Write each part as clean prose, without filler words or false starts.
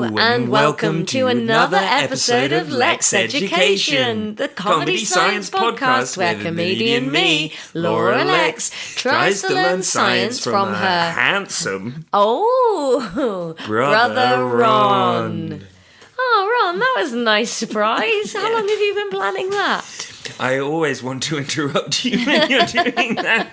and welcome to another episode of Lexx Education, the comedy science podcast where comedian me, Laura Lexx, tries to learn science from her handsome brother Ron. Oh, Ron, that was a nice surprise. How long have you been planning that? I always want to interrupt you when you're doing that.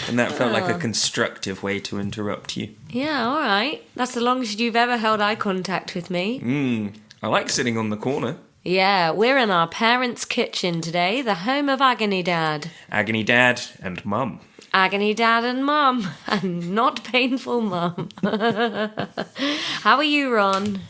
And that felt like a constructive way to interrupt you. Yeah, all right. That's the longest you've ever held eye contact with me. I like sitting on the corner. Yeah, we're in our parents' kitchen today, the home of Agony Dad. Agony Dad and Mum. Agony Dad and Mum, and not painful Mum. How are you, Ron?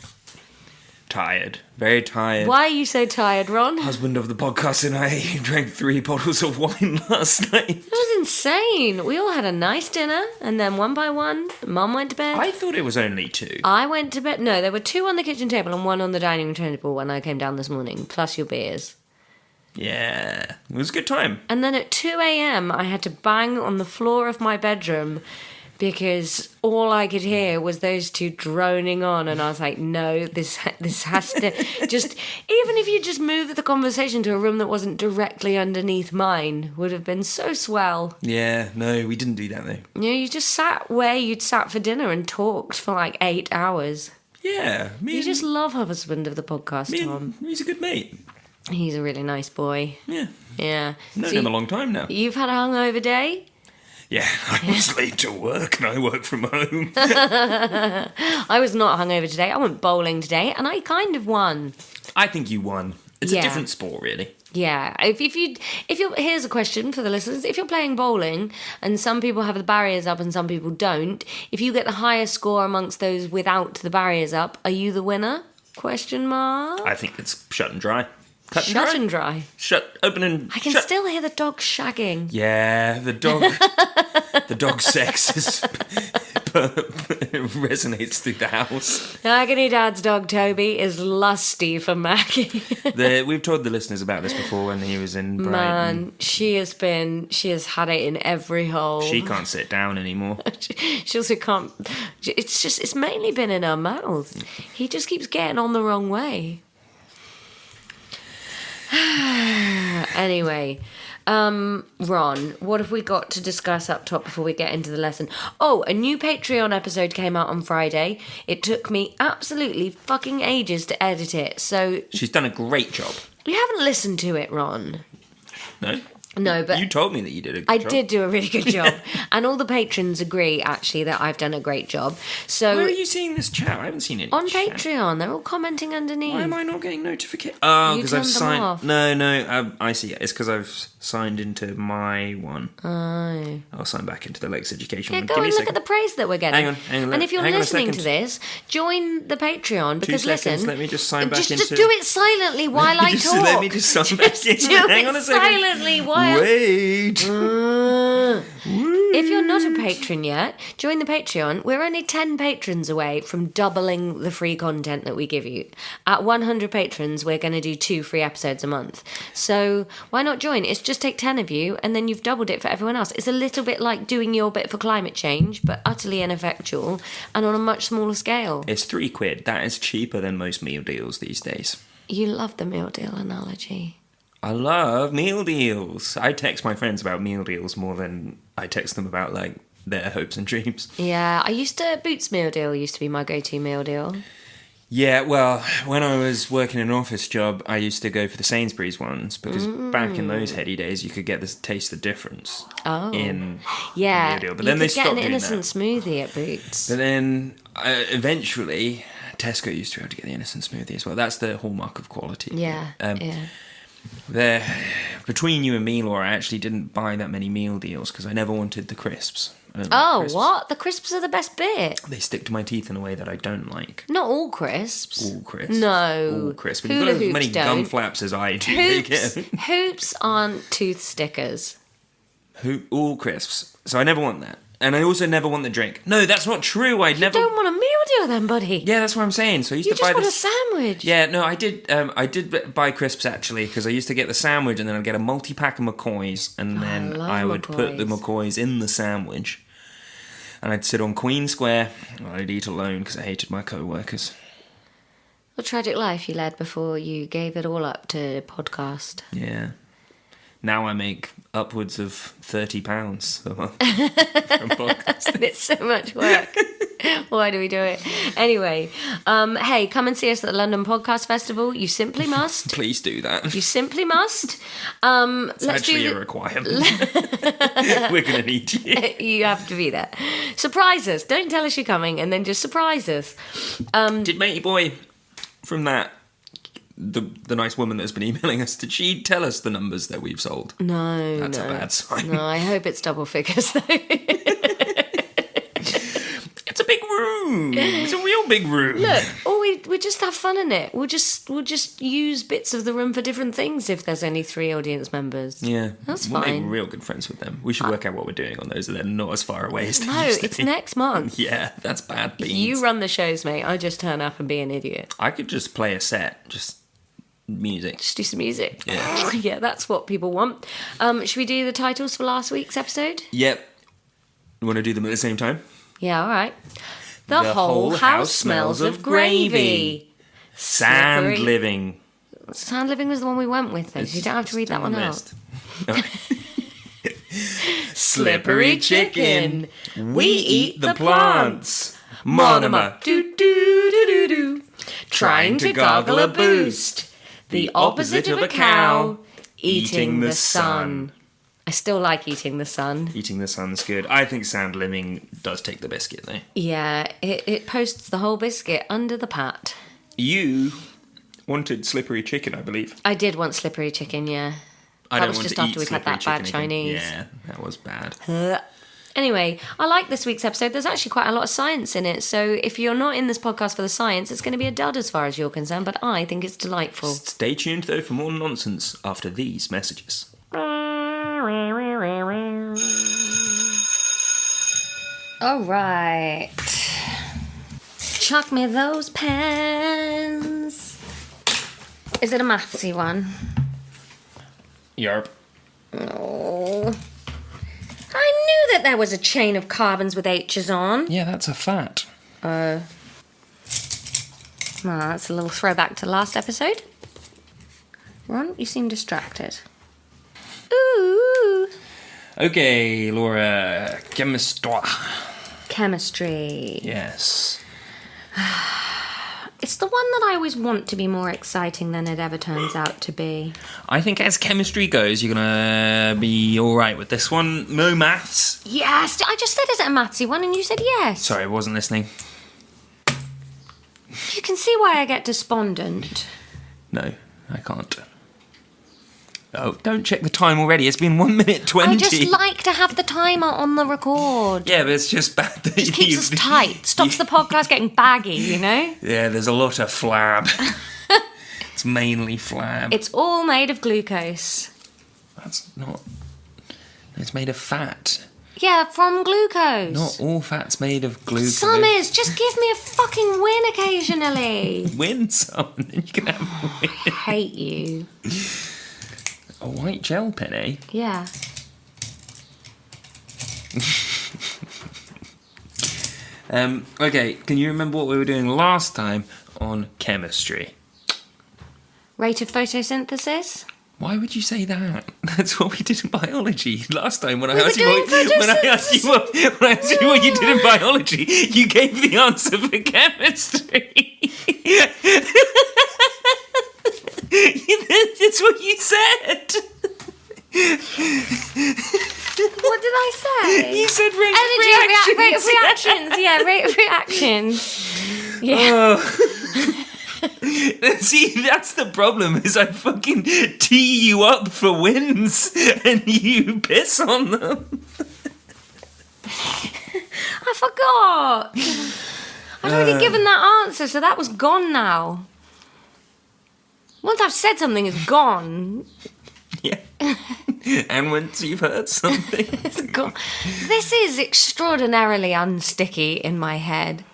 Tired. Very tired. Why are you so tired, Ron? Husband of the podcast and I drank 3 bottles of wine last night. That was insane. We all had a nice dinner, and then one by one, Mum went to bed. I thought it was only 2. I went to bed. No, there were 2 on the kitchen table and 1 on the dining room table when I came down this morning, plus your beers. Yeah, it was a good time. And then at 2 a.m, I had to bang on the floor of my bedroom because all I could hear was those 2 droning on, and I was like, no, this has to just, even if you just moved the conversation to a room that wasn't directly underneath mine, would have been so swell. Yeah, no, we didn't do that though. You know, you just sat where you'd sat for dinner and talked for like 8 hours. Yeah. You just love husband of the podcast, Tom. He's a good mate. He's a really nice boy. Yeah. Yeah. Known him a long time now. You've had a hungover day? Yeah, I was late to work and I work from home. I was not hungover today. I went bowling today and I kind of won. I think you won. It's a different sport, really. Yeah. If you're here's a question for the listeners. If you're playing bowling and some people have the barriers up and some people don't, if you get the highest score amongst those without the barriers up, are you the winner? Question mark. I think it's shut and dry. Shut and dry. Open and I can still hear the dog shagging. Yeah, the dog sex is resonates through the house. Agony Dad's dog Toby is lusty for Maggie. We've told the listeners about this before when he was in Brighton. Man, she has had it in every hole. She can't sit down anymore. She also can't. It's mainly been in her mouth. He just keeps getting on the wrong way. Anyway, Ron, what have we got to discuss up top before we get into the lesson? Oh, a new Patreon episode came out on Friday. It took me absolutely fucking ages to edit it, so... She's done a great job. You haven't listened to it, Ron. No? No, but... You told me that you did a good job. I did do a really good job. And all the patrons agree, actually, that I've done a great job. So where are you seeing this chat? I haven't seen it. On Patreon. They're all commenting underneath. Why am I not getting notifications? Oh, because I've signed... Off. No, I see it. It's because I've signed into my one. Oh. I'll sign back into the Lexx Education one. Go and look at the praise that we're getting. Hang on. And if you're listening to this, join the Patreon, because 2 seconds, listen... Let me just sign back into... Just do it silently while I talk. Let me just sign back in. Hang on a second. Silently while... Wait. If you're not a patron yet, join the Patreon. We're only 10 patrons away from doubling the free content that we give you. At 100 patrons, we're going to do 2 free episodes a month. So why not join? It's just take 10 of you, and then you've doubled it for everyone else. It's a little bit like doing your bit for climate change, but utterly ineffectual and on a much smaller scale. It's £3. That is cheaper than most meal deals these days. You love the meal deal analogy. I love meal deals. I text my friends about meal deals more than I text them about, like, their hopes and dreams. Yeah, Boots meal deal used to be my go-to meal deal. Yeah, well, when I was working an office job, I used to go for the Sainsbury's ones, because back in those heady days, you could get the taste the difference in the meal deal. But then they stopped doing that. You could get an innocent smoothie at Boots. But then, eventually, Tesco used to be able to get the innocent smoothie as well. That's the hallmark of quality. Yeah, Between you and me, Laura, I actually didn't buy that many meal deals because I never wanted the crisps. Crisps. What? The crisps are the best bit. They stick to my teeth in a way that I don't like. Not all crisps. All crisps. No. All crisps. But you've got as many gum flaps as I do. Hoops aren't tooth stickers. All crisps. So I never want that. And I also never want the drink. No, that's not true. You don't want a meal deal then, buddy. Yeah, that's what I'm saying. So I used to buy this... You just want a sandwich. Yeah, no, I did. I did buy crisps actually because I used to get the sandwich and then I'd get a multi-pack of McCoys and then I would put the McCoys in the sandwich. and I'd sit on Queen Square, and I'd eat alone because I hated my co-workers. What a tragic life you led before you gave it all up to podcast. Yeah. Now I make upwards of £30 a month from podcasting. It's so much work. Why do we do it? Anyway, hey, come and see us at the London Podcast Festival. You simply must. Please do that. You simply must. It's actually a requirement. We're going to need you. You have to be there. Surprise us. Don't tell us you're coming and then just surprise us. Did Matey Boy from that, the nice woman that's been emailing us, did she tell us the numbers that we've sold? No. That's a bad sign. No, I hope it's double figures though. It's a big room. It's a real big room. Look, we just have fun in it. We'll just use bits of the room for different things if there's only 3 audience members. Yeah. That's we'll fine. make real good friends with them. We should work out what we're doing on those, and they're not as far away as they No, used to it's be. next month. Yeah, that's bad beans. You run the shows, mate. I just turn up and be an idiot. I could just play a set, just music. Just do some music. Yeah. Yeah, that's what people want. Should we do the titles for last week's episode? Yep. You want to do them at the same time? Yeah, all right. The whole house smells of gravy. Sand Slippery. living. Sand living was the one we went with, though. So you don't have to read that one out. Slippery chicken. We eat the plants. Monomer. Do-do-do-do-do. Trying to gargle a boost. The opposite of a cow. Eating the sun. I still like eating the sun. Eating the sun's good. I think sand living does take the biscuit, though. Yeah, it posts the whole biscuit under the pat. You wanted slippery chicken, I believe. I did want slippery chicken, yeah. I was don't want just to after eat we'd had slippery that bad chicken Chinese. again. Yeah, that was bad. Anyway, I like this week's episode. There's actually quite a lot of science in it. So if you're not in this podcast for the science, it's going to be a dud as far as you're concerned. But I think it's delightful. Stay tuned, though, for more nonsense after these messages. All right. Chuck me those pens. Is it a mathsy one? Yarp. Oh. I knew that there was a chain of carbons with H's on. Yeah, that's a fat. Well, that's a little throwback to last episode. Ron, you seem distracted. Ooh. Okay, Laura. Chemistry. Yes. It's the one that I always want to be more exciting than it ever turns out to be. I think as chemistry goes, you're going to be all right with this one. No maths. Yes, I just said, is it a mathsy one? And you said yes. Sorry, I wasn't listening. You can see why I get despondent. No, I can't. Oh, don't check the time already. It's been 1 minute 20. I just like to have the timer on the record. Yeah, but it's just bad that It keeps us tight. Stops the podcast getting baggy, you know? Yeah, there's a lot of flab. It's mainly flab. It's all made of glucose. That's not... It's made of fat. Yeah, from glucose. Not all fat's made of glucose. Some is. Just give me a fucking win occasionally. Win some, and then you can have a win. I hate you. A white gel pen, eh? Yeah. Okay, can you remember what we were doing last time on chemistry? Rate of photosynthesis? Why would you say that? That's what we did in biology last time. When I We were asked you doing what you did in biology, you gave the answer for chemistry. That's what you said. What did I say? You said rate Rate of of reactions. Yeah, rate of reactions. Yeah. See, that's the problem, is I fucking tee you up for wins and you piss on them. I forgot. I'd already given that answer, so that was gone now. Once I've said something, it's gone. Yeah. And once you've heard something, It's gone. This is extraordinarily unsticky in my head.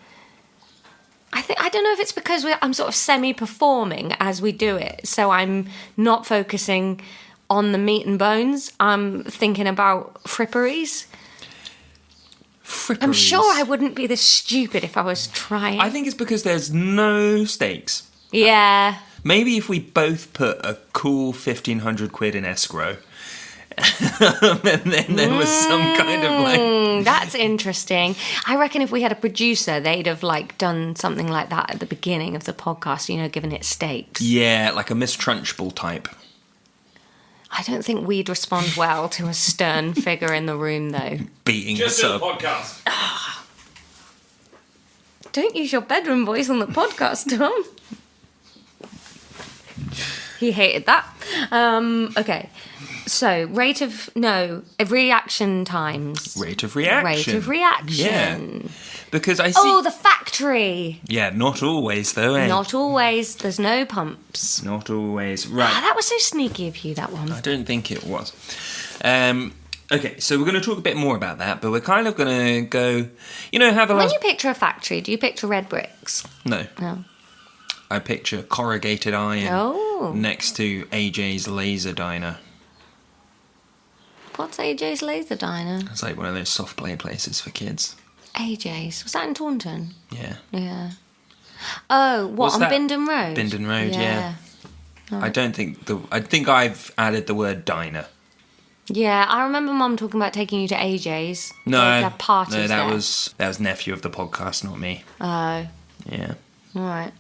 I don't know if it's because I'm sort of semi-performing as we do it, so I'm not focusing on the meat and bones. I'm thinking about fripperies. Fripperies. I'm sure I wouldn't be this stupid if I was trying. I think it's because there's no stakes. Yeah. Maybe if we both put a cool 1,500 quid in escrow, and then there was some kind of like... That's interesting. I reckon if we had a producer, they'd have like done something like that at the beginning of the podcast, you know, given it stakes. Yeah, like a Miss Trunchbull type. I don't think we'd respond well to a stern figure in the room, though. Beating us up. Podcast. Don't use your bedroom voice on the podcast, Tom. He hated that. Okay. So, reaction times. Rate of reaction. Rate of reaction. Yeah. Because I see... Oh, the factory. Yeah, not always, though, eh? Not always. There's no pumps. Not always. Right. That was so sneaky of you, that one. I don't think it was. Okay, so we're going to talk a bit more about that, but we're kind of going to go... You know how the When last... you picture a factory, do you picture red bricks? No. No. I picture corrugated iron next to AJ's Laser Diner. What's AJ's Laser Diner? It's like one of those soft play places for kids. AJ's. Was that in Taunton? Yeah. Yeah. Oh, what, What's on that? Bindon Road? Bindon Road, yeah. I don't think... I think I've added the word diner. Yeah, I remember Mum talking about taking you to AJ's. No. They'd have parties No, that there. was nephew of the podcast, not me. Oh, Yeah. alright.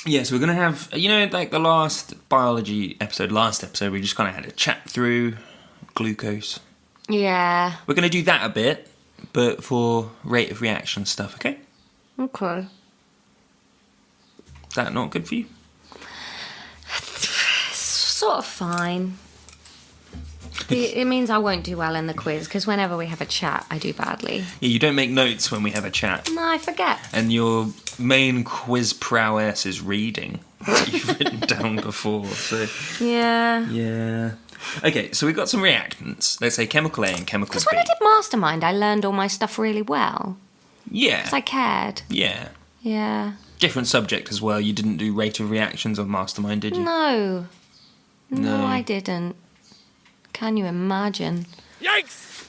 Yeah, so we're going to have, you know, like the last episode, we just kind of had a chat through glucose. Yeah. We're going to do that a bit, but for rate of reaction stuff, okay? Okay. Is that not good for you? Sort of fine. It means I won't do well in the quiz, because whenever we have a chat, I do badly. Yeah, you don't make notes when we have a chat. No, I forget. And your main quiz prowess is reading what you've written down before. So Yeah. yeah. Okay, so we've got some reactants. Let's say chemical A and chemical Because B. when I did Mastermind, I learned all my stuff really well. Yeah. Because I cared. Yeah. Yeah. Different subject as well. You didn't do rate of reactions on Mastermind, did you? No. No. No, I didn't. Can you imagine? Yikes!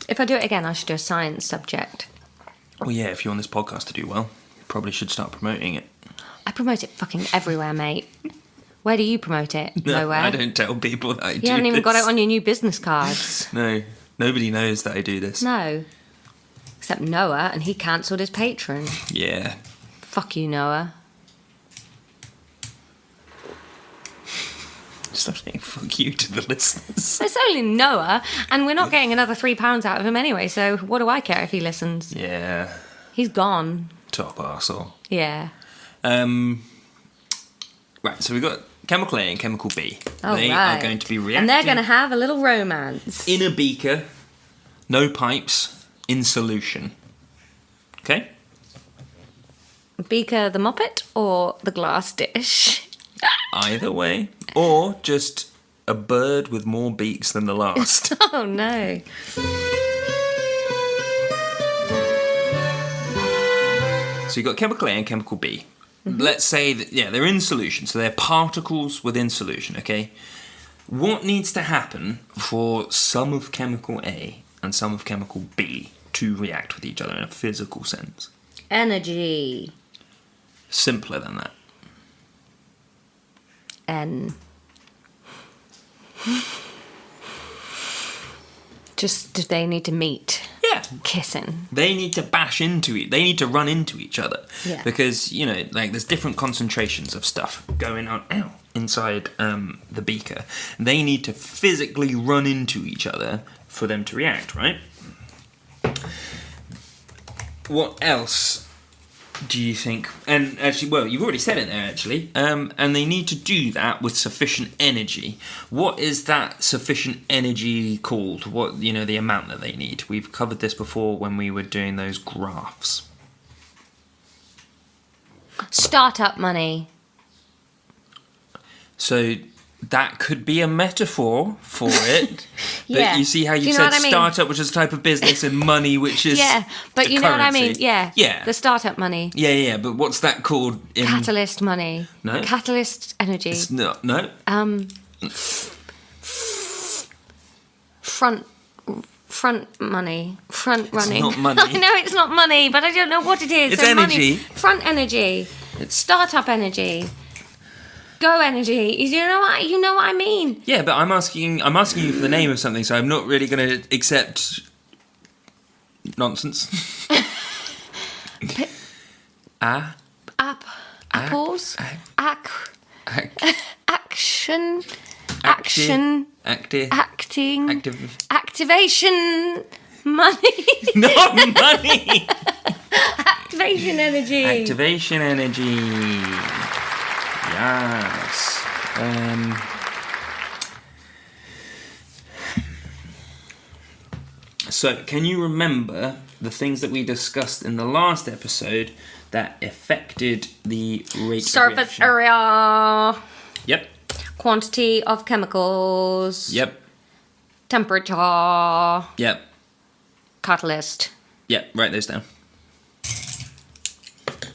If I do it again, I should do a science subject. Well, yeah, if you want this podcast to do well, you probably should start promoting it. I promote it fucking everywhere, mate. Where do you promote it? Nowhere. I don't tell people that I do this. You haven't even got it on your new business cards. No, nobody knows that I do this. No. Except Noah, and he cancelled his Patreon. Yeah. Fuck you, Noah. Stop saying fuck you to the listeners. It's only Noah, and we're not getting another £3 out of him anyway, so what do I care if he listens? Yeah. He's gone. Top arsehole. Yeah. Right, so we've got chemical A and chemical B. They are going to be reacting. And they're going to have a little romance. In a beaker, no pipes, in solution. Okay? Beaker the Muppet or the glass dish? Either way. Or just a bird with more beaks than the last. Oh, no. So you've got chemical A and chemical B. Mm-hmm. Let's say that, yeah, they're in solution. So they're particles within solution, okay? What needs to happen for some of chemical A and some of chemical B to react with each other in a physical sense? Energy. Simpler than that. N. Just they need to meet. Yeah. Kissing. They need to bash into it. They need to run into each other. Yeah. Because, you know, like there's different concentrations of stuff going on inside the beaker. They need to physically run into each other for them to react, right? What else do you think? And actually, well, you've already said it there, actually. And they need to do that with sufficient energy. What is that sufficient energy called? What, you know, the amount that they need? We've covered this before when we were doing those graphs. Startup money. So that could be a metaphor for it. Yeah. But you see how you know said what I mean? startup, which is a type of business, and money, which is Yeah, but the you know what I currency. mean? Yeah. Yeah. The startup money. Yeah, but what's that called? In... Catalyst money. No. Catalyst energy. It's no. Front Front running. It's not money. I know it's not money, but I don't know what it is. It's energy. Front energy. It's startup energy. Go energy. You know what I mean? Yeah, but I'm asking you for the name of something, so I'm not really going to accept nonsense. Apples. Action. Activation. Money. Not money. Activation energy. Activation energy. Yes. So, can you remember the things that we discussed in the last episode that affected the rate surface of reaction? area? Yep. Quantity of chemicals. Yep. Temperature. Yep. Catalyst. Yep. Write those down.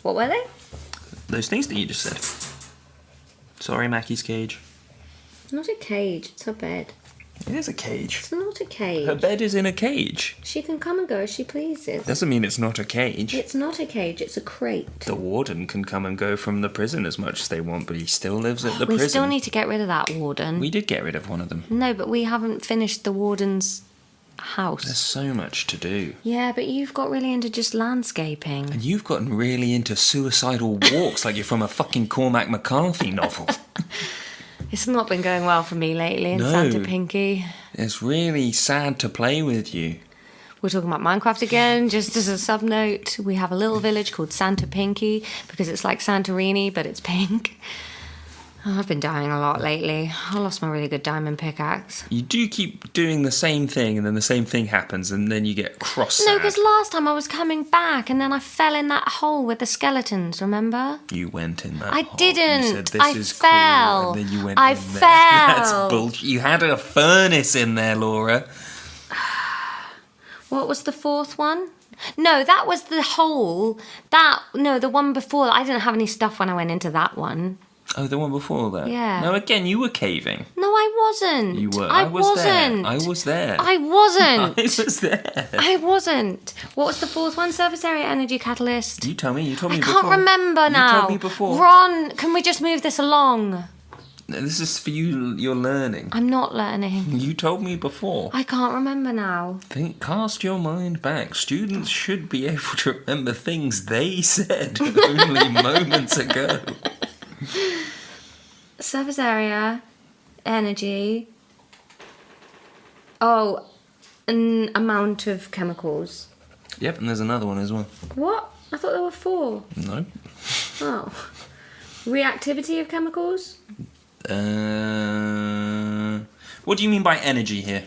What were they? Those things that you just said. Sorry, Mackie's cage. Not a cage, it's her bed. It is a cage. It's not a cage. Her bed is in a cage. She can come and go as she pleases. Doesn't mean it's not a cage. It's not a cage, it's a crate. The warden can come and go from the prison as much as they want, but he still lives at the prison. We still need to get rid of that warden. We did get rid of one of them. No, but we haven't finished the warden's house. There's so much to do. Yeah, but you've got really into just landscaping. And you've gotten really into suicidal walks like you're from a fucking Cormac McCarthy novel. It's not been going well for me lately in No. Santa Pinky. It's really sad to play with you. We're talking about Minecraft again, just as a sub-note. We have a little village called Santa Pinky because it's like Santorini, but it's pink. Oh, I've been dying a lot lately. I lost my really good diamond pickaxe. You do keep doing the same thing, and then the same thing happens, and then you get cross. No, because last time I was coming back, and then I fell in that hole with the skeletons, remember? You went in that I hole. didn't. You said, this I is fell. Cool, and then you went I in fell. There. That's bullshit. You had a furnace in there, Laura. What was the fourth one? No, that was the hole. The one before. I didn't have any stuff when I went into that one. Oh, the one before that? Yeah. No, again, you were caving. No, I wasn't. You were. I wasn't. There. I was there. I wasn't. I was there. I wasn't. What was the fourth one? Surface area energy catalyst. You told me. I can't remember now. You told me before. Ron, can we just move this along? This is for you. You're learning. I'm not learning. You told me before. I can't remember now. Cast your mind back. Students should be able to remember things they said only moments ago. Surface area, energy. Oh, an amount of chemicals. Yep, and there's another one as well. What? I thought there were 4. No. Oh. Reactivity of chemicals? What do you mean by energy here?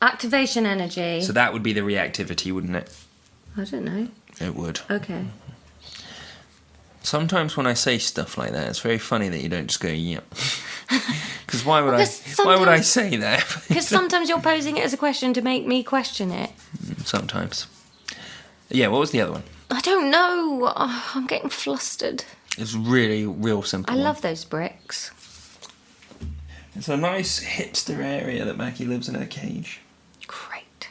Activation energy. So that would be the reactivity, wouldn't it? I don't know. It would. Okay. Sometimes when I say stuff like that, it's very funny that you don't just go, yep. Because why would I say that? Because sometimes you're posing it as a question to make me question it. Sometimes. Yeah, what was the other one? I don't know. Oh, I'm getting flustered. It's really real simple. I love those bricks. It's a nice hipster area that Mackie lives in a cage. Great.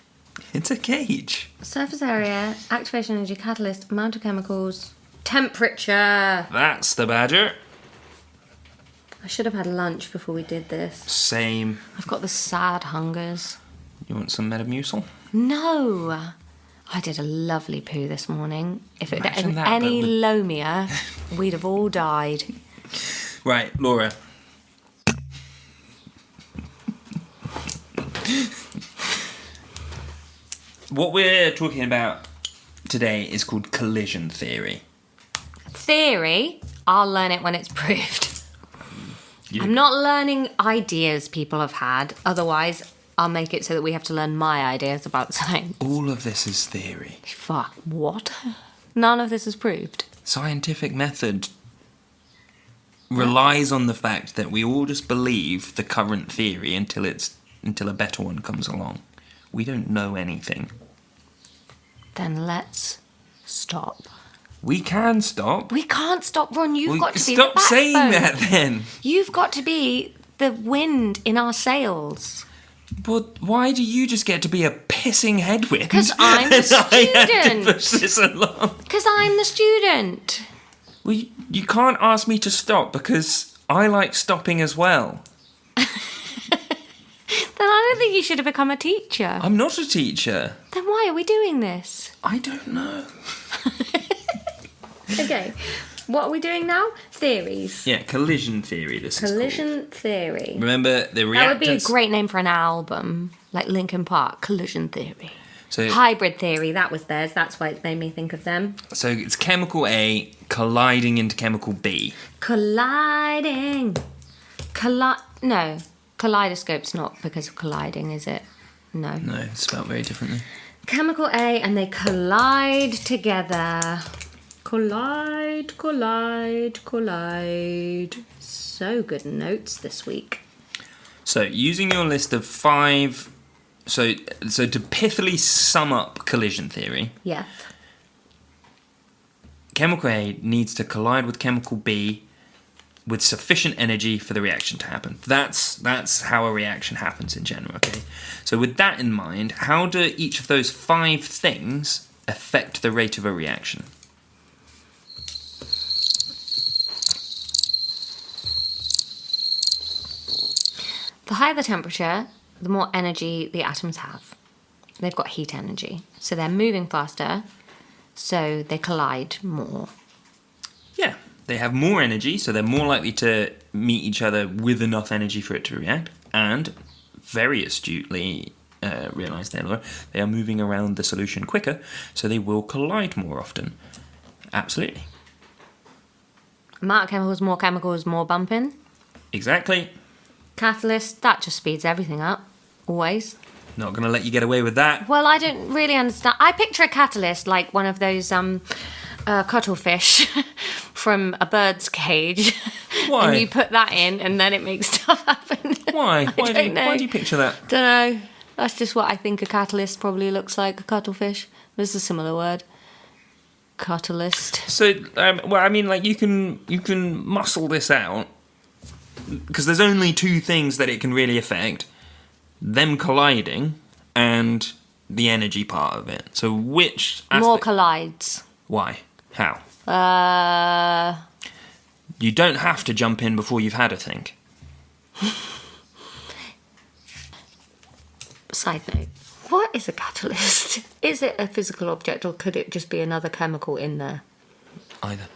It's a cage. Surface area, activation energy, catalyst, amount of chemicals, temperature. That's the badger. I should have had lunch before we did this. Same. I've got the sad hungers. You want some Metamucil? No. I did a lovely poo this morning. If it had that, any Lomia, we'd have all died. Right, Laura. What we're talking about today is called collision theory. Theory? I'll learn it when it's proved. I'm not learning ideas people have had. Otherwise, I'll make it so that we have to learn my ideas about science. All of this is theory. Fuck, what? None of this is proved. Scientific method relies on the fact that we all just believe the current theory until a better one comes along. We don't know anything. Then let's stop. We can stop. We can't stop, Ron. You've got to be Stop the backbone. saying that then. You've got to be the wind in our sails. But why do you just get to be a pissing headwind? Because I'm the student. I have to push this along. Because I'm the student. Well, you can't ask me to stop because I like stopping as well. Then I don't think you should have become a teacher. I'm not a teacher. Then why are we doing this? I don't know. Okay. What are we doing now? Theories. Yeah, collision theory. Collision theory. Remember the reactants. That would be a great name for an album, like Linkin Park. Collision theory. So hybrid theory. That was theirs. That's why it made me think of them. So it's chemical A colliding into chemical B. Colliding. No, kaleidoscope's not because of colliding, is it? No. No, it's spelled very differently. Chemical A, and they collide together. Collide, collide, collide. So good notes this week. So, using your list of 5... So to pithily sum up collision theory... Yeah. Chemical A needs to collide with chemical B with sufficient energy for the reaction to happen. That's how a reaction happens in general, okay? So with that in mind, how do each of those 5 things affect the rate of a reaction? The higher the temperature, the more energy the atoms have. They've got heat energy. So they're moving faster, so they collide more. Yeah, they have more energy, so they're more likely to meet each other with enough energy for it to react. And, very astutely realised there, Laura, they are moving around the solution quicker, so they will collide more often. Absolutely. Amount of chemicals, more bumping. Exactly. Catalyst, that just speeds everything up. Always. Not going to let you get away with that. Well, I don't really understand. I picture a catalyst like one of those cuttlefish from a bird's cage. Why? And you put that in and then it makes stuff happen. Why? Why do you picture that? Don't know. That's just what I think a catalyst probably looks like, a cuttlefish. There's a similar word. Catalyst. So, well, I mean, like, you can muscle this out, because there's only 2 things that it can really affect. Them colliding and the energy part of it. So which aspect? More collides. Why? How? You don't have to jump in before you've had a think. Side note. What is a catalyst? Is it a physical object or could it just be another chemical in there? Either.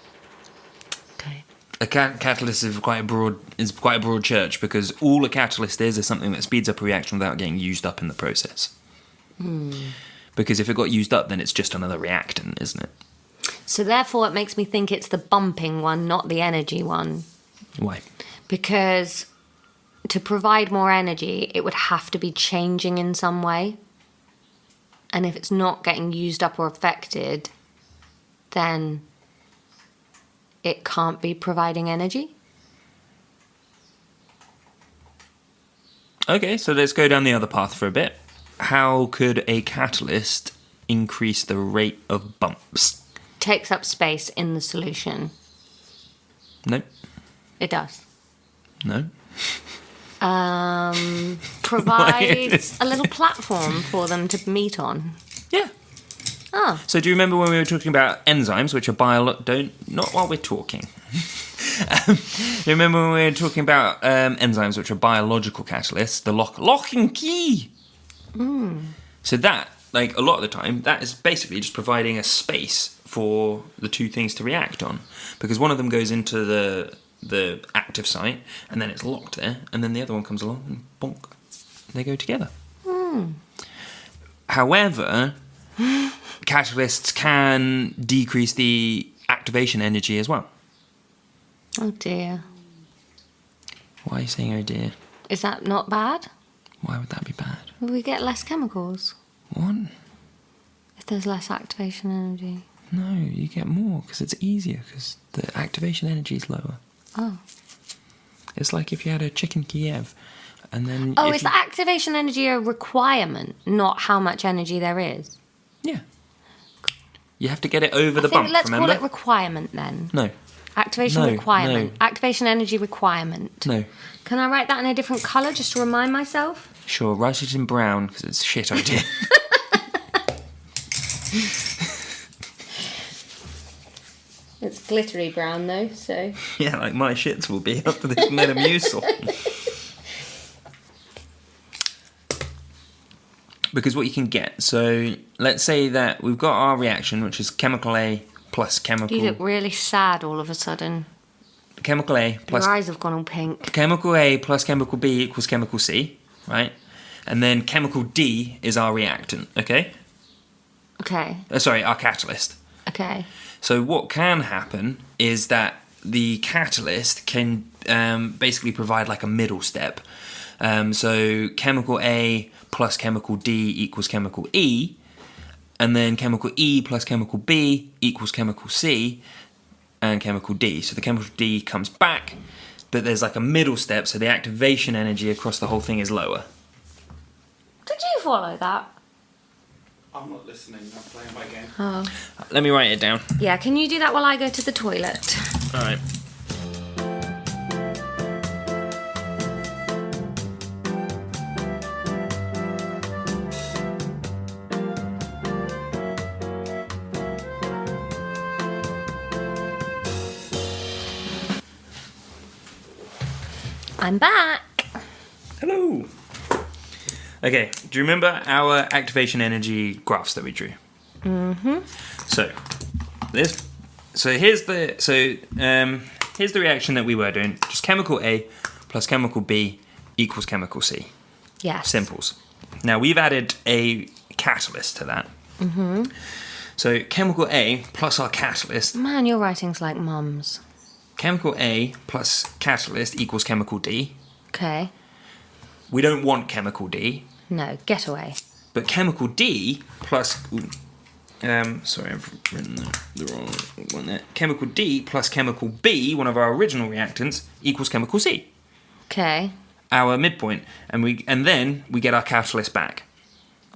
Okay. A catalyst is quite a broad church, because all a catalyst is something that speeds up a reaction without getting used up in the process. Because if it got used up, then it's just another reactant, isn't it? So therefore it makes me think it's the bumping one, not the energy one. Why? Because to provide more energy, it would have to be changing in some way. And if it's not getting used up or affected, then it can't be providing energy. Okay, so let's go down the other path for a bit. How could a catalyst increase the rate of bumps? Takes up space in the solution. No. It does. No. Provides a little platform for them to meet on. Yeah. Oh. So do you remember when we were talking about enzymes, which are not while we're talking. Do you remember when we were talking about enzymes, which are biological catalysts, the lock and key? So that, like, a lot of the time, that is basically just providing a space for the 2 things to react on, because one of them goes into the active site and then it's locked there, and then the other one comes along and bonk, they go together. However, catalysts can decrease the activation energy as well. Oh dear. Why are you saying oh dear? Is that not bad? Why would that be bad? We get less chemicals. What? If there's less activation energy. No, you get more because it's easier, because the activation energy is lower. Oh. It's like if you had a chicken Kiev and then... Oh, is the activation energy a requirement, not how much energy there is? Yeah. You have to get it over the bump, let's remember? call it requirement then. No. Activation requirement. No. Activation energy requirement. No. Can I write that in a different colour just to remind myself? Sure, write it in brown because it's a shit idea. It's glittery brown though, so... Yeah, like my shits will be after this Metamucil. Because what you can get, so let's say that we've got our reaction, which is chemical A plus chemical... You look really sad all of a sudden. Chemical A plus... Your eyes have gone all pink. Chemical A plus chemical B equals chemical C, right? And then chemical D is our reactant, okay? Okay. Our catalyst. Okay. So what can happen is that the catalyst can basically provide like a middle step. So chemical A plus chemical D equals chemical E, and then chemical E plus chemical B equals chemical C and chemical D. So the chemical D comes back, but there's like a middle step, so the activation energy across the whole thing is lower. Did you follow that? I'm not listening, I'm playing my game. Oh. Let me write it down. Yeah, can you do that while I go to the toilet? All right. I'm back. Hello. Okay, do you remember our activation energy graphs that we drew? Mm-hmm. Here's the reaction that we were doing. Just chemical A plus chemical B equals chemical C. Yes. Simples. Now we've added a catalyst to that. Mm-hmm. So chemical A plus our catalyst. Man, your writing's like Mum's. Chemical A plus catalyst equals chemical D. Okay. We don't want chemical D. No, get away. But chemical D plus... sorry, I've written the wrong one there. Chemical D plus chemical B, one of our original reactants, equals chemical C. Okay. Our midpoint. And then we get our catalyst back.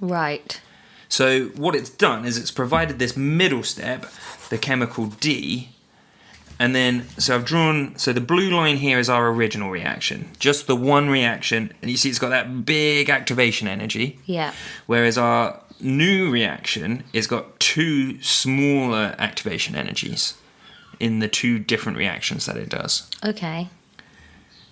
Right. So what it's done is it's provided this middle step, the chemical D, and then, so I've drawn, so the blue line here is our original reaction. Just the one reaction, and you see it's got that big activation energy. Yeah. Whereas our new reaction has got two smaller activation energies in the two different reactions that it does. Okay.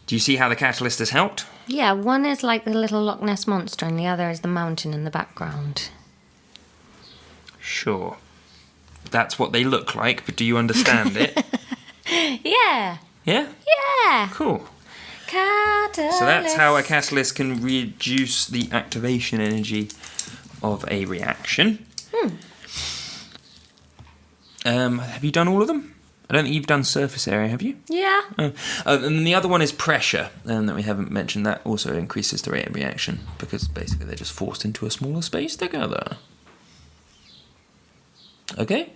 Do you see how the catalyst has helped? Yeah, one is like the little Loch Ness monster and the other is the mountain in the background. Sure. That's what they look like, but do you understand it? Yeah. Yeah? Yeah. Cool. Catalyst. So that's how a catalyst can reduce the activation energy of a reaction. Have you done all of them? I don't think you've done surface area, have you? Yeah. And the other one is pressure, that we haven't mentioned. That also increases the rate of reaction because basically they're just forced into a smaller space together. Okay?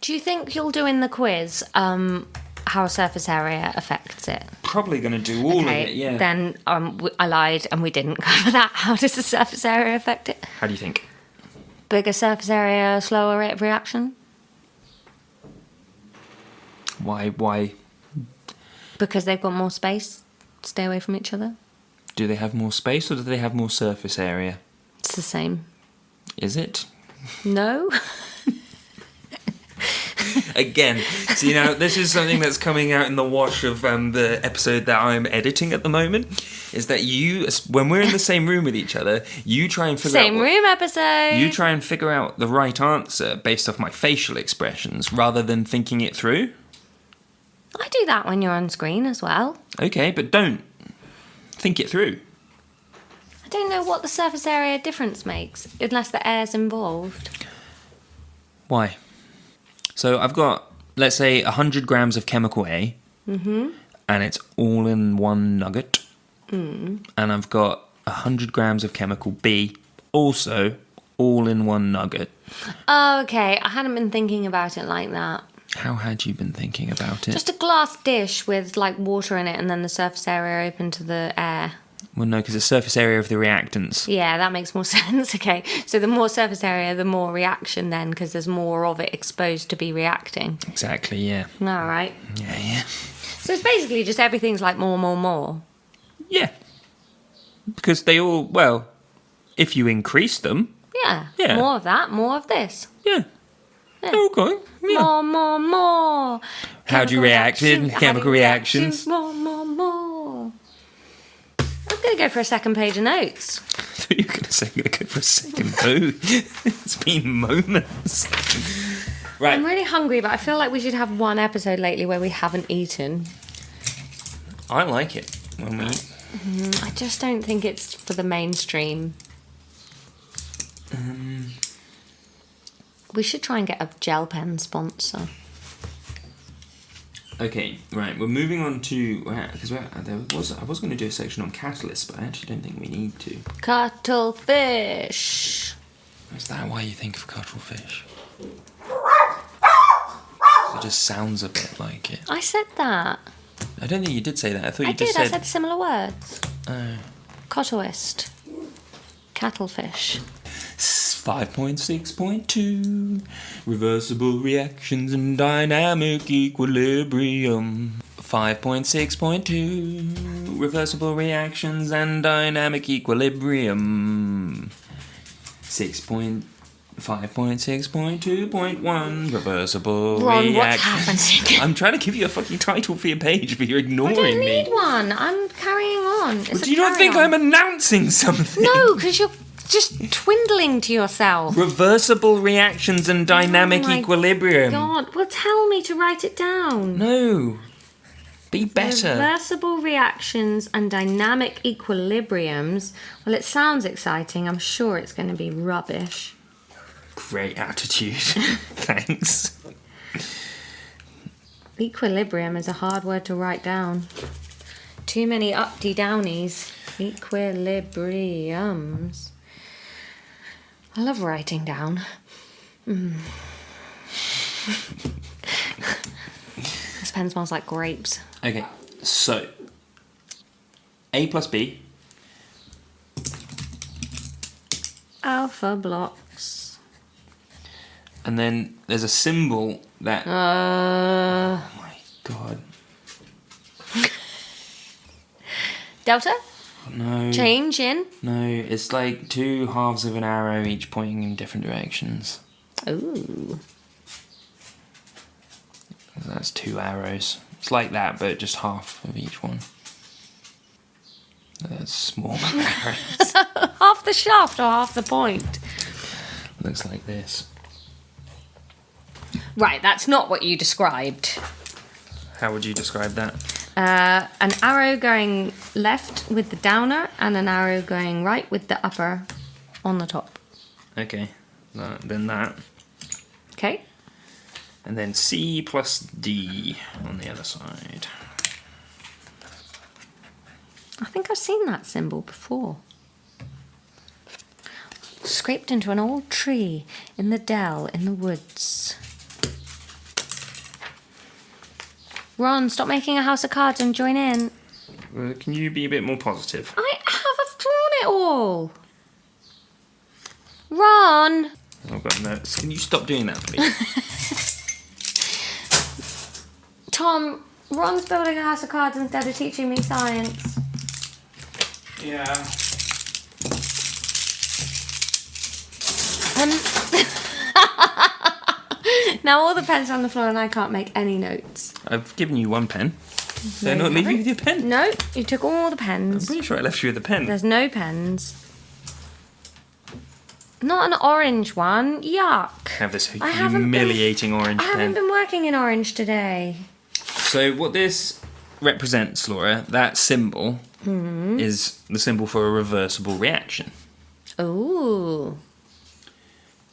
Do you think you'll do in the quiz how surface area affects it? Probably going to do all of it, yeah. Then I lied and we didn't cover that. How does the surface area affect it? How do you think? Bigger surface area, slower rate of reaction? Why? Because they've got more space to stay away from each other. Do they have more space or do they have more surface area? It's the same. Is it? No? Again, so this is something that's coming out in the wash of the episode that I'm editing at the moment, is that you, when we're in the same room with each other, you try and figure Same room episode. You try and figure out the right answer based off my facial expressions rather than thinking it through. I do that when you're on screen as well. Okay, but don't think it through. I don't know what the surface area difference makes, unless the air's involved. Why? So I've got, let's say, 100 grams of chemical A, and it's all in one nugget. And I've got 100 grams of chemical B, also all in one nugget. Oh, okay. I hadn't been thinking about it like that. How had you been thinking about it? Just a glass dish with like water in it and then the surface area open to the air. Well, no, because the surface area of the reactants. Yeah, that makes more sense. Okay, so the more surface area, the more reaction then, because there's more of it exposed to be reacting. Exactly, yeah. All right. Yeah. So it's basically just everything's like more. Yeah. Because they all, well, if you increase them, Yeah. Yeah. More of that, more of this. yeah. They're all going. Yeah. More. How do you react in chemical reactions? More. I'm going to go for a second page of notes. I thought you were going to say you're going to go for a second poo. It's been moments. Right. I'm really hungry, but I feel like we should have one episode lately where we haven't eaten. I like it when we eat. I just don't think it's for the mainstream. We should try and get a gel pen sponsor. Okay, right. We're moving on to because I was going to do a section on catalysts, but I actually don't think we need to. Cuttlefish. Is that why you think of cuttlefish? It just sounds a bit like it. I said that. I don't think you did say that. I thought I you just did. said. I said similar words. Oh. Cottoist. Cattlefish. 5.6.2 Reversible reactions and dynamic equilibrium. 5.6.2 Reversible reactions and dynamic equilibrium. 5.6.2.1 Reversible Ron, reactions. what's happening? I'm trying to give you a fucking title for your page, but you're ignoring I don't me. need one. I'm carrying on. It's Do you not think I'm announcing something? No, because you're just twindling to yourself. Reversible reactions and dynamic Oh my equilibrium. God, well, tell me to write it down. No. Be better. Reversible reactions and dynamic equilibriums. Well, it sounds exciting. I'm sure it's going to be rubbish. Great attitude. Thanks. Equilibrium is a hard word to write down. Too many uppity-downies. Equilibriums. I love writing down. This pen smells like grapes. Okay, so A plus B. Alpha blocks. And then there's a symbol that... Uh, Oh my god. Delta? No. Change in? No, it's like two halves of an arrow, each pointing in different directions. Ooh. That's two arrows. It's like that, but just half of each one. That's small arrows. Half the shaft or half the point? Looks like this. Right, that's not what you described. How would you describe that? An arrow going left with the downer and an arrow going right with the upper on the top. Okay, then that. Okay. And then C plus D on the other side. I think I've seen that symbol before. Scraped into an old tree in the dell in the woods. Ron, stop making a house of cards and join in. Can you be a bit more positive? I've drawn it all. Ron! I've got notes. Can you stop doing that, please? Tom, Ron's building a house of cards instead of teaching me science. Yeah. Now all the pens are on the floor and I can't make any notes. I've given you one pen. Did I No, not you leave you haven't. with your pen? No, you took all the I'm pens. pretty sure I left you with a pen. There's no pens. Not an orange one. Yuck. Have this I haven't humiliating orange I haven't pen. been working in orange today. So what this represents, Laura, that symbol is the symbol for a reversible reaction. Ooh.